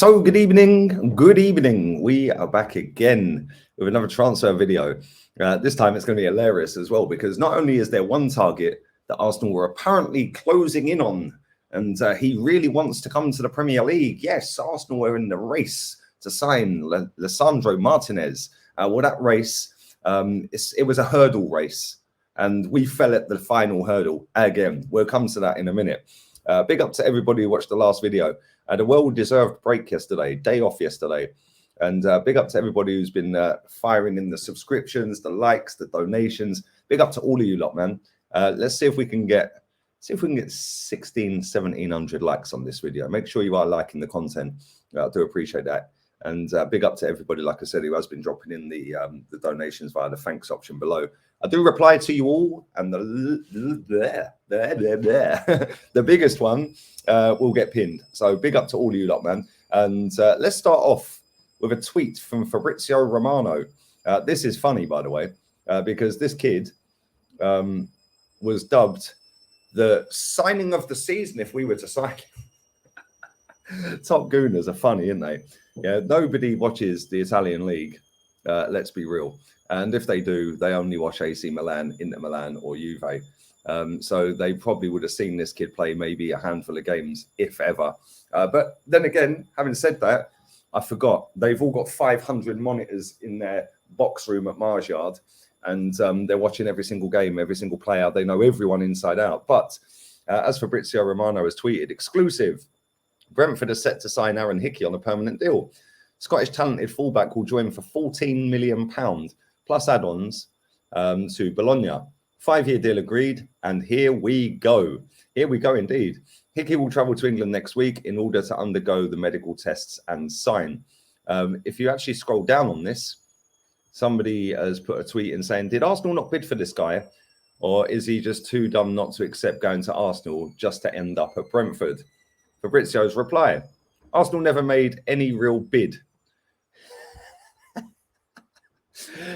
So good evening. We are back again with another transfer video. This time it's going to be hilarious as well, because not only is there one target that Arsenal were apparently closing in on, and he really wants to come to the Premier League. Yes, Arsenal were in the race to sign Lisandro Martinez. Well, that race, it was a hurdle race, and we fell at the final hurdle again. We'll come to that in a minute. Big up to everybody who watched the last video. I had a well-deserved break yesterday, day off yesterday. And big up to everybody who's been firing in the subscriptions, the likes, the donations. Big up to all of you lot, man. Let's see if we can get 1700 likes on this video. Make sure you are liking the content. I do appreciate that. And big up to everybody, like I said, who has been dropping in the donations via the thanks option below. I do reply to you all, and the biggest one will get pinned. So big up to all of you lot, man. And let's start off with a tweet from Fabrizio Romano. This is funny, by the way, because this kid was dubbed the signing of the season if we were to sign him. Top Gooners are funny, aren't they? Yeah, nobody watches the Italian league. Let's be real. And if they do, they only watch AC Milan, Inter Milan, or Juve. So they probably would have seen this kid play maybe a handful of games, if ever. But then again, having said that, I forgot. They've all got 500 monitors in their box room at Mars Yard. And they're watching every single game, every single player. They know everyone inside out. But as Fabrizio Romano has tweeted, exclusive, Brentford are set to sign Aaron Hickey on a permanent deal. Scottish talented fullback will join for £14 million plus add-ons to Bologna. 5-year deal agreed, and here we go. Here we go indeed. Hickey will travel to England next week in order to undergo the medical tests and sign. If you actually scroll down on this, somebody has put a tweet in saying, did Arsenal not bid for this guy? Or is he just too dumb not to accept going to Arsenal just to end up at Brentford? Fabrizio's reply, Arsenal never made any real bid.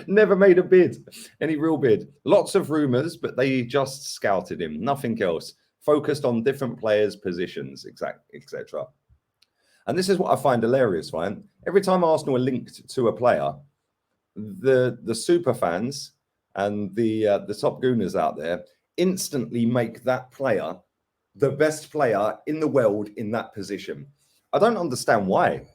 Never made a bid, any real bid. Lots of rumours, but they just scouted him, nothing else. Focused on different players' positions, etc. And this is what I find hilarious, right? Every time Arsenal are linked to a player, the super fans and the top gooners out there instantly make that player the best player in the world in that position. I don't understand why.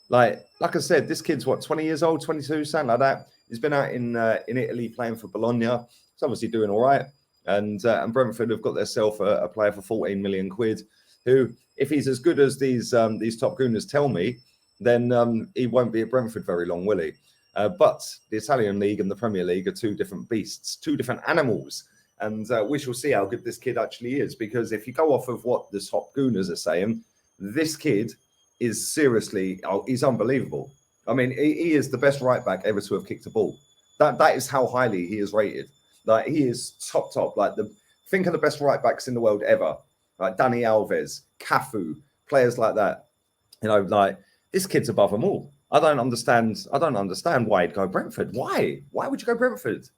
Like I said, this kid's what, 20 years old, 22, something like that. He's been out in Italy playing for Bologna. He's obviously doing all right. And Brentford have got themselves a player for 14 million quid, who, if he's as good as these top gooners tell me, then he won't be at Brentford very long, will he? But the Italian league and the Premier League are two different beasts, two different animals. And we shall see how good this kid actually is, because if you go off of what the top gooners are saying, this kid is seriously, he's unbelievable. I mean, he is the best right back ever to have kicked a ball. That is how highly he is rated. Like, he is top. Like, think of the best right backs in the world ever. Like Dani Alves, Cafu, players like that. You know, like, this kid's above them all. I don't understand why he'd go Brentford. Why? Why would you go Brentford?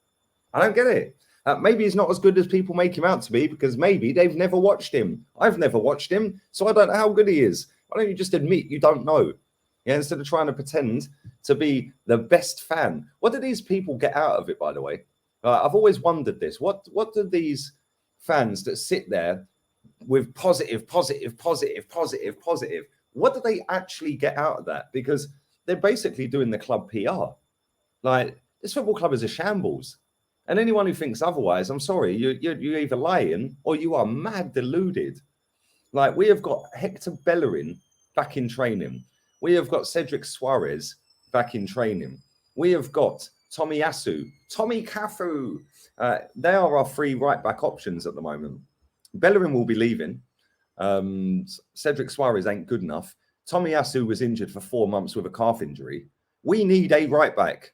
I don't get it. Maybe he's not as good as people make him out to be, because maybe they've never watched him. I've never watched him, so I don't know how good he is. Why don't you just admit you don't know? Yeah, instead of trying to pretend to be the best fan. What do these people get out of it, by the way? I've always wondered this. What do these fans that sit there with positive, what do they actually get out of that? Because they're basically doing the club PR. Like, this football club is a shambles. And anyone who thinks otherwise, I'm sorry, you're either lying or you are mad deluded. Like, we have got Hector Bellerin back in training. We have got Cedric Suarez back in training. We have got Tomiyasu, Tommy Cafu. They are our three right-back options at the moment. Bellerin will be leaving. Cedric Suarez ain't good enough. Tomiyasu was injured for 4 months with a calf injury. We need a right-back.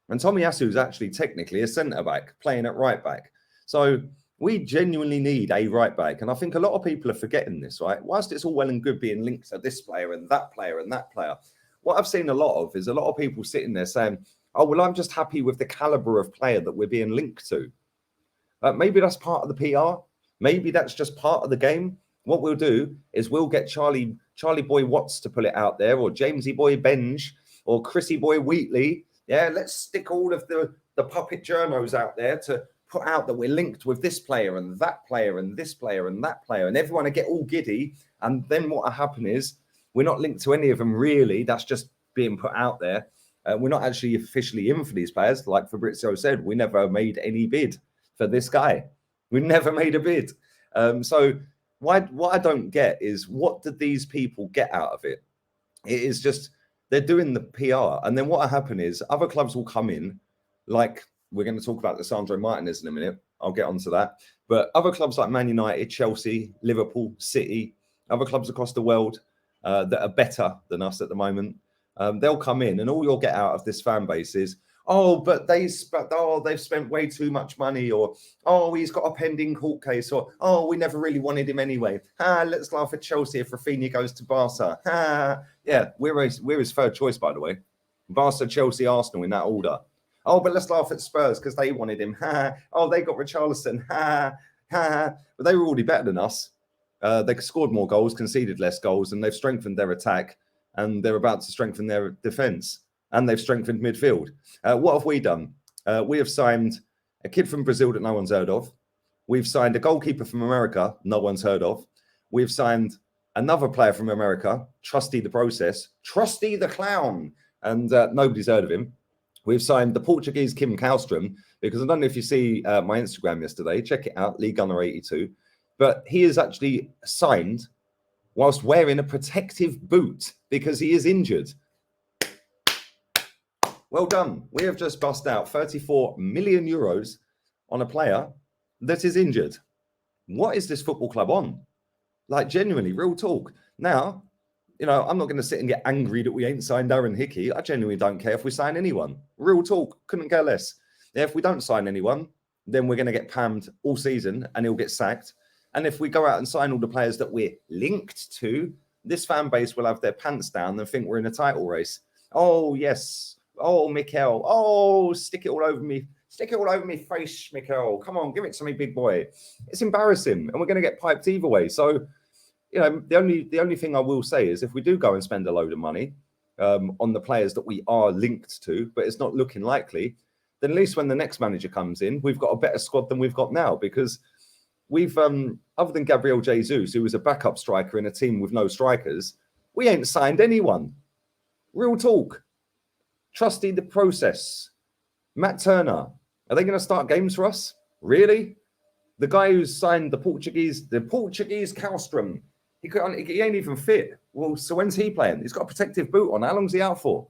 And Tomiyasu is actually technically a centre-back playing at right-back. So we genuinely need a right-back. And I think a lot of people are forgetting this, right? Whilst it's all well and good being linked to this player and that player and that player, what I've seen a lot of is a lot of people sitting there saying, oh, well, I'm just happy with the calibre of player that we're being linked to. Maybe that's part of the PR. Maybe that's just part of the game. What we'll do is we'll get Charlie Charlie Boy Watts to pull it out there, or Jamesy Boy Benj, or Chrissy Boy Wheatley. Yeah, let's stick all of the puppet journos out there to put out that we're linked with this player and that player and this player and that player, and everyone to get all giddy. And then what will happen is we're not linked to any of them really. That's just being put out there. We're not actually officially in for these players. Like Fabrizio said, we never made any bid for this guy. We never made a bid. So what I don't get is, what did these people get out of it? It is just, they're doing the PR. And then what will happen is other clubs will come in, like we're going to talk about Lisandro Martinez in a minute. I'll get onto that. But other clubs like Man United, Chelsea, Liverpool, City, other clubs across the world that are better than us at the moment, they'll come in, and all you'll get out of this fan base is, oh, but they've spent way too much money, or oh, he's got a pending court case, or oh, we never really wanted him anyway. Let's laugh at Chelsea if Rafinha goes to Barca. Yeah, we're his third choice, by the way. Barca, Chelsea, Arsenal in that order. Oh, but let's laugh at Spurs because they wanted him. Oh, they got Richarlison. But they were already better than us. They scored more goals, conceded less goals, and they've strengthened their attack, and they're about to strengthen their defence, and they've strengthened midfield. What have we done? We have signed a kid from Brazil that no one's heard of. We've signed a goalkeeper from America no one's heard of. We've signed another player from America, Trusty the Process, Trusty the Clown, and nobody's heard of him. We've signed the Portuguese Kim Kallstrom, because I don't know if you see my Instagram yesterday. Check it out, Lee Gunner 82. But he is actually signed whilst wearing a protective boot because he is injured. Well done. We have just bust out 34 million euros on a player that is injured. What is this football club on? Like, genuinely, real talk. Now, you know, I'm not going to sit and get angry that we ain't signed Aaron Hickey. I genuinely don't care if we sign anyone. Real talk. Couldn't care less. Yeah, if we don't sign anyone, then we're going to get pammed all season and he'll get sacked. And if we go out and sign all the players that we're linked to, this fan base will have their pants down and think we're in a title race. Oh, yes. Oh, Mikel. Oh, stick it all over me. Stick it all over me face, Mikel. Come on, give it to me, big boy. It's embarrassing. And we're going to get piped either way. So, you know, the only thing I will say is if we do go and spend a load of money on the players that we are linked to, but it's not looking likely, then at least when the next manager comes in, we've got a better squad than we've got now, because we've, other than Gabriel Jesus, who was a backup striker in a team with no strikers, we ain't signed anyone. Real talk. Trusty the Process. Matt Turner. Are they going to start games for us? Really? The guy who's signed the Portuguese Kallstrom, he ain't even fit. Well, so when's he playing? He's got a protective boot on. How long's he out for?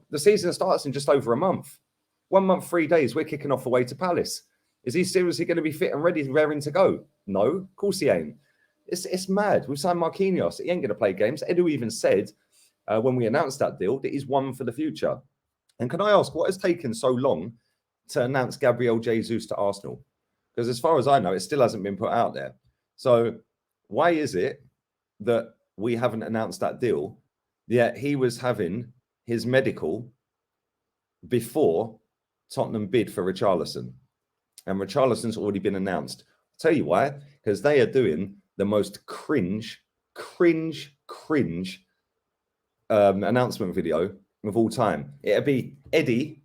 The season starts in just over a month. 1 month, 3 days, we're kicking off away to Palace. Is he seriously going to be fit and ready, raring to go? No, of course he ain't. It's mad. We've signed Marquinhos. He ain't going to play games. Edu even said when we announced that deal that he's one for the future. And can I ask, what has taken so long to announce Gabriel Jesus to Arsenal? Because as far as I know, it still hasn't been put out there. So why is it that we haven't announced that deal, yet he was having his medical before Tottenham bid for Richarlison? And Richarlison's already been announced. I'll tell you why. Because they are doing the most cringe announcement video of all time. It'll be Eddie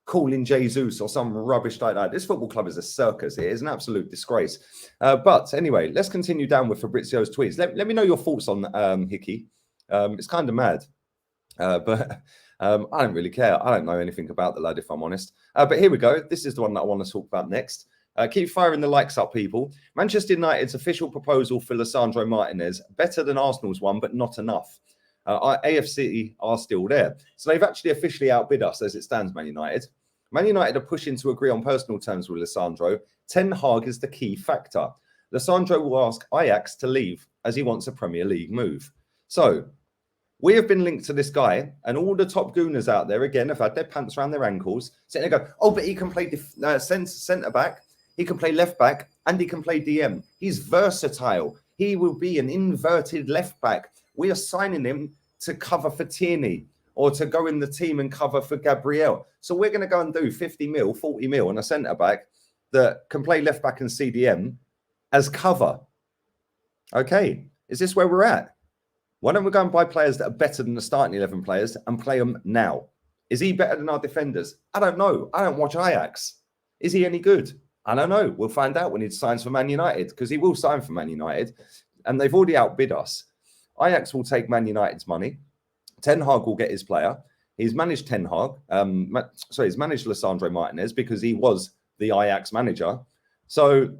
calling Jesus or some rubbish like that. This football club is a circus. It is an absolute disgrace. But anyway, let's continue down with Fabrizio's tweets. Let me know your thoughts on Hickey. It's kind of mad. But I don't really care. I don't know anything about the lad, if I'm honest. But here we go. This is the one that I want to talk about next. Keep firing the likes up, people. Manchester United's official proposal for Lisandro Martinez, better than Arsenal's one, but not enough. AFC are still there. So they've actually officially outbid us as it stands, Man United. Man United are pushing to agree on personal terms with Lisandro. Ten Hag is the key factor. Lisandro will ask Ajax to leave as he wants a Premier League move. So we have been linked to this guy, and all the top gooners out there, again, have had their pants around their ankles, sitting there go, oh, but he can play centre-back, he can play left-back, and he can play DM. He's versatile. He will be an inverted left-back. We are signing him to cover for Tierney or to go in the team and cover for Gabriel. So we're going to go and do 50 mil, 40 mil on a centre-back that can play left-back and CDM as cover. Okay, is this where we're at? Why don't we go and buy players that are better than the starting 11 players and play them now? Is he better than our defenders? I don't know. I don't watch Ajax. Is he any good? I don't know. We'll find out when he signs for Man United, because he will sign for Man United, and they've already outbid us. Ajax will take Man United's money. Ten Hag will get his player. He's managed Ten Hag. He's managed Lisandro Martinez because he was the Ajax manager. So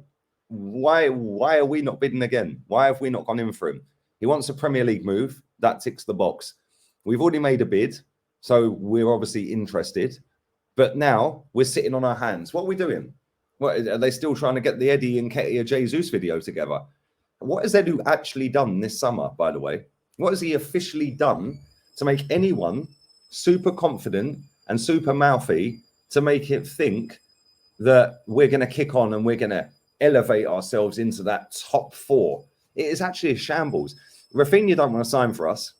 why are we not bidding again? Why have we not gone in for him? He wants a Premier League move. That ticks the box. We've already made a bid, so we're obviously interested. But now we're sitting on our hands. What are we doing? What, are they still trying to get the Eddie and Ketia Jesus video together? What has Edu actually done this summer, by the way? What has he officially done to make anyone super confident and super mouthy to make it think that we're going to kick on and we're going to elevate ourselves into that top 4? It is actually a shambles. Rafinha don't want to sign for us.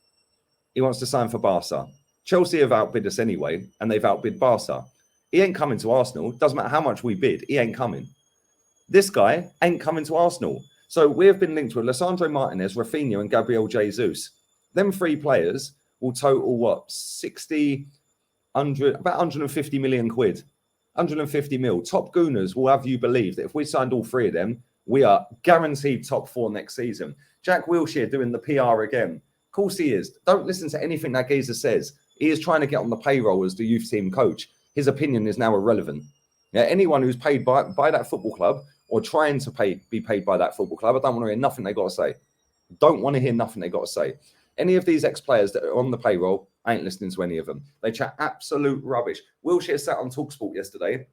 He wants to sign for Barca. Chelsea have outbid us anyway, and they've outbid Barca. He ain't coming to Arsenal. Doesn't matter how much we bid, he ain't coming. This guy ain't coming to Arsenal. So we have been linked with Lisandro Martinez, Rafinha, and Gabriel Jesus. Them 3 players will total what? 60, 100, about 150 million quid. 150 mil. Top Gooners will have you believe that if we signed all 3 of them, we are guaranteed top 4 next season. Jack Wilshere doing the PR again. Of course he is. Don't listen to anything that geezer says. He is trying to get on the payroll as the youth team coach. His opinion is now irrelevant. Yeah, anyone who's paid by that football club or trying to be paid by that football club, I don't want to hear nothing they got to say. Don't want to hear nothing they got to say. Any of these ex-players that are on the payroll, I ain't listening to any of them. They chat absolute rubbish. Wilshere sat on TalkSport yesterday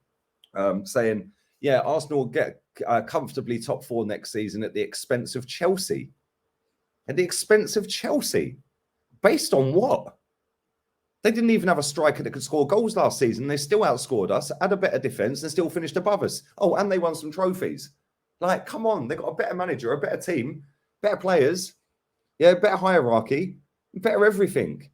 saying, yeah, Arsenal will get comfortably top 4 next season at the expense of Chelsea. At the expense of Chelsea? Based on what? They didn't even have a striker that could score goals last season. They still outscored us, had a better defence, and still finished above us. Oh, and they won some trophies. Like, come on. They've got a better manager, a better team, better players, yeah, better hierarchy, better everything.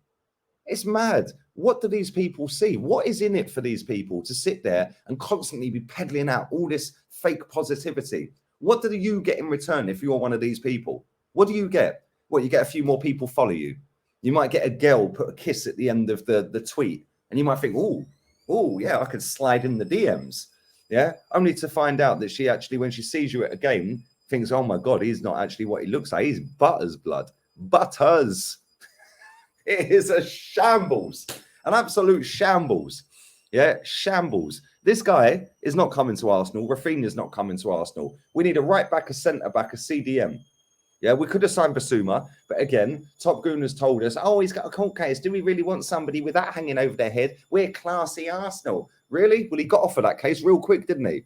It's mad. What do these people see? What is in it for these people to sit there and constantly be peddling out all this fake positivity? What do you get in return if you're one of these people? What do you get? Well, you get a few more people follow you. You might get a girl put a kiss at the end of the tweet, and you might think, oh, yeah, I could slide in the DMs. Yeah, only to find out that she actually, when she sees you at a game, thinks, oh my God, he's not actually what he looks like. He's Butter's blood. Butters. It is a shambles, an absolute shambles. Yeah, shambles. This guy is not coming to Arsenal. Rafinha's not coming to Arsenal. We need a right back, a centre back, a CDM. Yeah, we could have signed Basuma, but again, Top Goon has told us, oh, he's got a court case. Do we really want somebody with that hanging over their head? We're classy Arsenal. Really? Well, he got off of that case real quick, didn't he?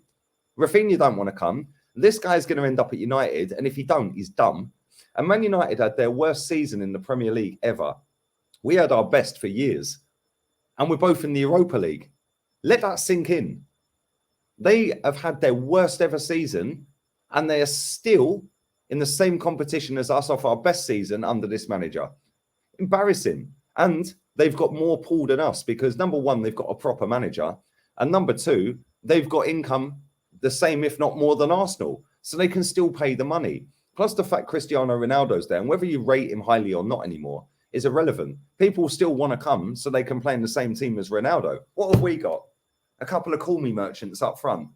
Rafinha don't want to come. This guy's going to end up at United, and if he don't, he's dumb. And Man United had their worst season in the Premier League ever. We had our best for years, and we're both in the Europa League. Let that sink in. They have had their worst ever season, and they are still in the same competition as us off our best season under this manager. Embarrassing. And they've got more pull than us because, number one, they've got a proper manager. And number two, they've got income the same, if not more, than Arsenal. So they can still pay the money. Plus the fact Cristiano Ronaldo's there, and whether you rate him highly or not anymore, is irrelevant. People still want to come so they can play in the same team as Ronaldo. What have we got? A couple of call me merchants up front.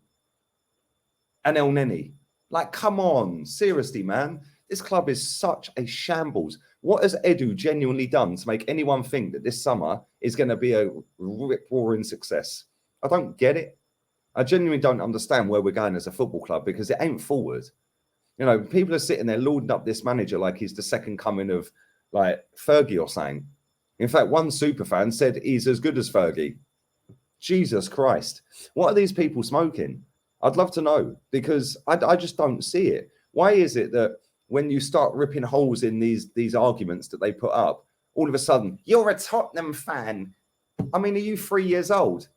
And El Neni. Like, come on. Seriously, man. This club is such a shambles. What has Edu genuinely done to make anyone think that this summer is going to be a rip-roaring success? I don't get it. I genuinely don't understand where we're going as a football club because it ain't forward. You know, people are sitting there lording up this manager like he's the second coming of, like, Fergie or something. In fact, one super fan said he's as good as Fergie. Jesus Christ. What are these people smoking? I'd love to know because I just don't see it. Why is it that when you start ripping holes in these arguments that they put up, all of a sudden, you're a Tottenham fan? I mean, are you 3 years old?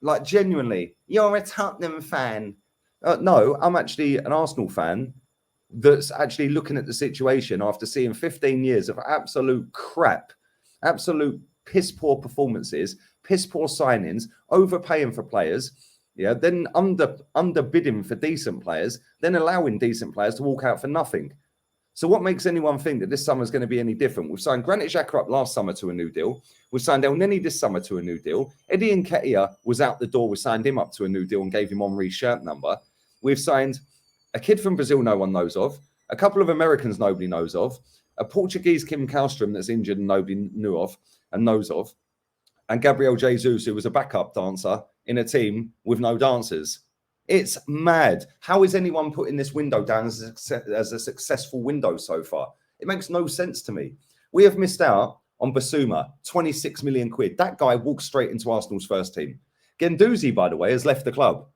Like, genuinely, you're a Tottenham fan. No, I'm actually an Arsenal fan that's actually looking at the situation after seeing 15 years of absolute crap, absolute piss-poor performances, piss-poor signings, overpaying for players, yeah, then underbidding for decent players, then allowing decent players to walk out for nothing. So what makes anyone think that this summer is going to be any different? We've signed Granit Xhaka up last summer to a new deal. We've signed El Neni this summer to a new deal. Eddie Nketiah was out the door. We signed him up to a new deal and gave him Henry's shirt number. We've signed a kid from Brazil no one knows of, a couple of Americans nobody knows of, a Portuguese Kim Kallstrom that's injured and nobody knew of and knows of, and Gabriel Jesus, who was a backup dancer in a team with no dancers. It's mad. How is anyone putting this window down as a successful window so far? It makes no sense to me. We have missed out on Basuma, 26 million quid. That guy walked straight into Arsenal's first team. Guendouzi, by the way, has left the club.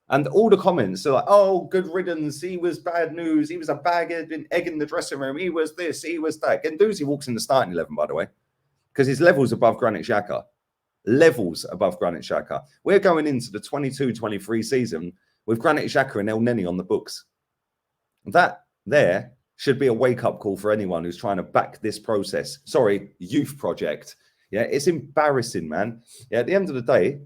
And all the comments are like, oh, good riddance. He was bad news. He was a bag egg in the dressing room. He was this, he was that. Guendouzi walks in the starting 11, by the way, because his level's above Granit Xhaka. Levels above Granit Xhaka. We're going into the 22-23 season with Granit Xhaka and El Neni on the books. That there should be a wake-up call for anyone who's trying to back this process. Sorry, youth project. Yeah, it's embarrassing, man. Yeah, at the end of the day,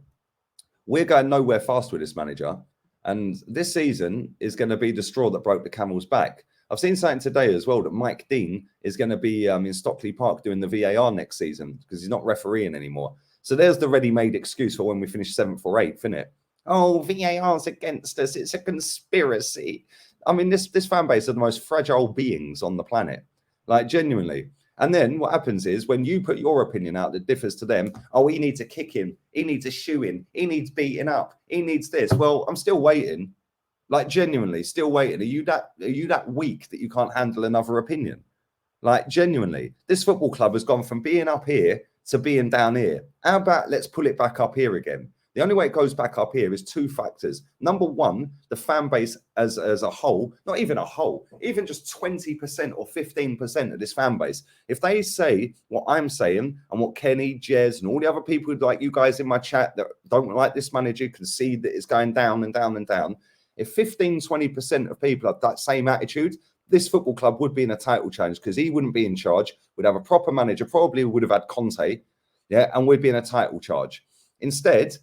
we're going nowhere fast with this manager. And this season is going to be the straw that broke the camel's back. I've seen something today as well that Mike Dean is going to be in Stockley Park doing the VAR next season because he's not refereeing anymore. So there's the ready-made excuse for when we finish 7th or 8th, isn't it? Oh, VAR's against us. It's a conspiracy. I mean, this fan base are the most fragile beings on the planet. Like, genuinely. And then what happens is when you put your opinion out that differs to them, oh, he needs a kick him. He needs a shoe in. He needs beating up. He needs this. Well, I'm still waiting. Like, genuinely, still waiting. Are you that weak that you can't handle another opinion? Like, genuinely, this football club has gone from being up here to being down here. How about let's pull it back up here again? The only way it goes back up here is two factors. Number one, the fan base as a whole, not even a whole, even just 20% or 15% of this fan base. If they say what I'm saying and what Kenny, Jez, and all the other people like you guys in my chat that don't like this manager can see that it's going down and down and down. If 15-20% of people have that same attitude, this football club would be in a title challenge because he wouldn't be in charge. We'd have a proper manager, probably would have had Conte, yeah, and we'd be in a title charge. Instead,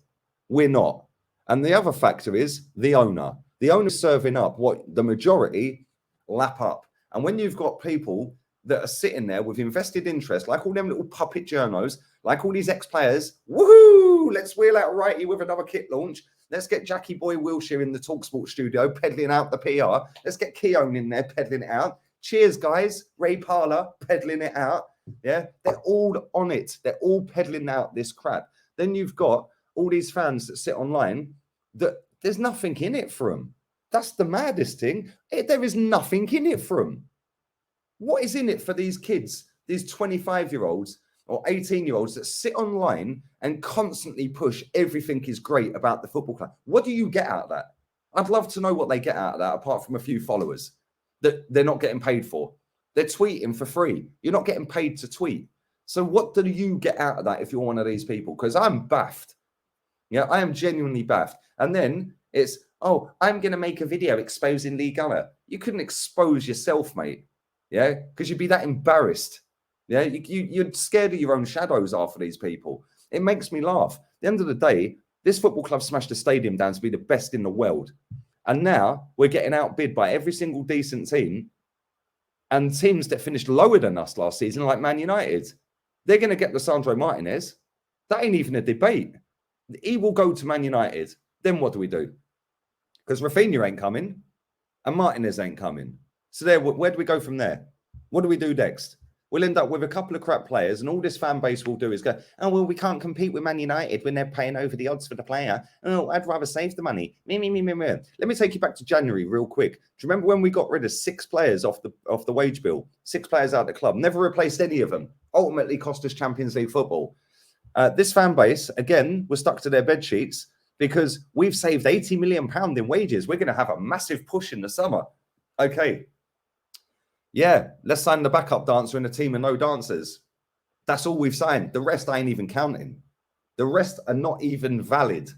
we're not. And the other factor is the owner. The owner's serving up what the majority lap up. And when you've got people that are sitting there with invested interest, like all them little puppet journos, like all these ex-players, woohoo, let's wheel out righty with another kit launch. Let's get Jackie Boy Wilshere in the TalkSport studio peddling out the PR. Let's get Keown in there peddling it out. Cheers, guys. Ray Parlour peddling it out. Yeah, they're all on it. They're all peddling out this crap. Then you've got all these fans that sit online that there's nothing in it for them. That's the maddest thing. There is nothing in it for them. What is in it for these kids, these 25-year-olds or 18-year-olds that sit online and constantly push everything is great about the football club? What do you get out of that? I'd love to know what they get out of that, apart from a few followers that they're not getting paid for. They're tweeting for free. You're not getting paid to tweet. So what do you get out of that if you're one of these people? Because I'm baffed. Yeah, I am genuinely baffed. And then it's, oh, I'm going to make a video exposing Lee Gunner. You couldn't expose yourself, mate. Yeah, because you'd be that embarrassed. Yeah, you're scared of your own shadows after these people. It makes me laugh. At the end of the day, this football club smashed the stadium down to be the best in the world. And now we're getting outbid by every single decent team and teams that finished lower than us last season, like Man United. They're going to get Lisandro Martinez. That ain't even a debate. He will go to Man United. Then what do we do? Because Rafinha ain't coming and Martinez ain't coming. So there, where do we go from there? What do we do next? We'll end up with a couple of crap players, and all this fan base will do is go, oh, well, we can't compete with Man United when they're paying over the odds for the player. Oh, I'd rather save the money. Me. Let me take you back to January real quick. Do you remember when we got rid of 6 players off the wage bill? 6 players out of the club. Never replaced any of them. Ultimately cost us Champions League football. This fan base, again, was stuck to their bed sheets because we've saved £80 million in wages. We're going to have a massive push in the summer. Okay. Yeah, let's sign the backup dancer in a team of no dancers. That's all we've signed. The rest I ain't even counting. The rest are not even valid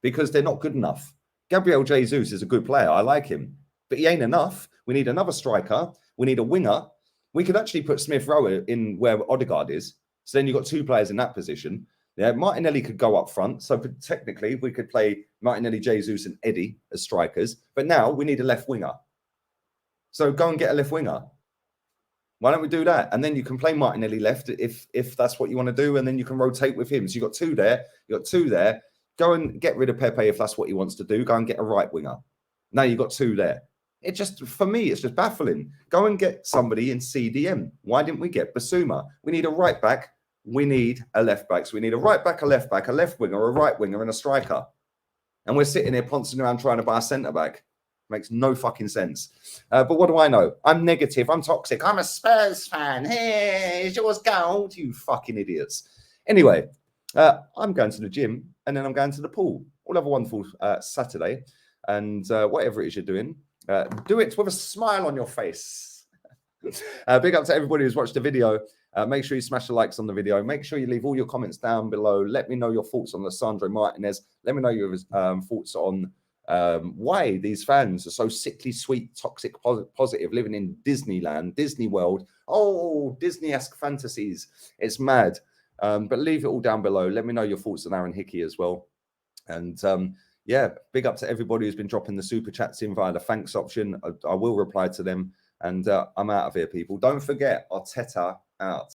because they're not good enough. Gabriel Jesus is a good player. I like him. But he ain't enough. We need another striker. We need a winger. We could actually put Smith Rowe in where Odegaard is. So then you've got 2 players in that position. Yeah, Martinelli could go up front. So technically, we could play Martinelli, Jesus, and Eddie as strikers. But now we need a left winger. So go and get a left winger. Why don't we do that? And then you can play Martinelli left if that's what you want to do, and then you can rotate with him. So you've got two there. You got two there. Go and get rid of Pepe if that's what he wants to do. Go and get a right winger. Now you've got two there. It just, for me, it's just baffling. Go and get somebody in CDM. Why didn't we get Basuma? We need a right back. We need a left back. So we need a right back, a left winger, a right winger, and a striker. And we're sitting here pouncing around trying to buy a centre back. Makes no fucking sense. But what do I know? I'm negative. I'm toxic. I'm a Spurs fan. Hey, it's yours gold, you fucking idiots. Anyway, I'm going to the gym and then I'm going to the pool. We'll have a wonderful Saturday. And whatever it is you're doing, do it with a smile on your face. Big up to everybody who's watched the video. Make sure you smash the likes on the video. Make sure you leave all your comments down below. Let me know your thoughts on Lisandro Martinez. Let me know your thoughts on why these fans are so sickly sweet, toxic, positive, living in Disneyland, Disney World. Oh, Disney-esque fantasies. It's mad. But leave it all down below. Let me know your thoughts on Aaron Hickey as well. And yeah, big up to everybody who's been dropping the super chats in via the thanks option. I will reply to them. And I'm out of here, people. Don't forget, Arteta out.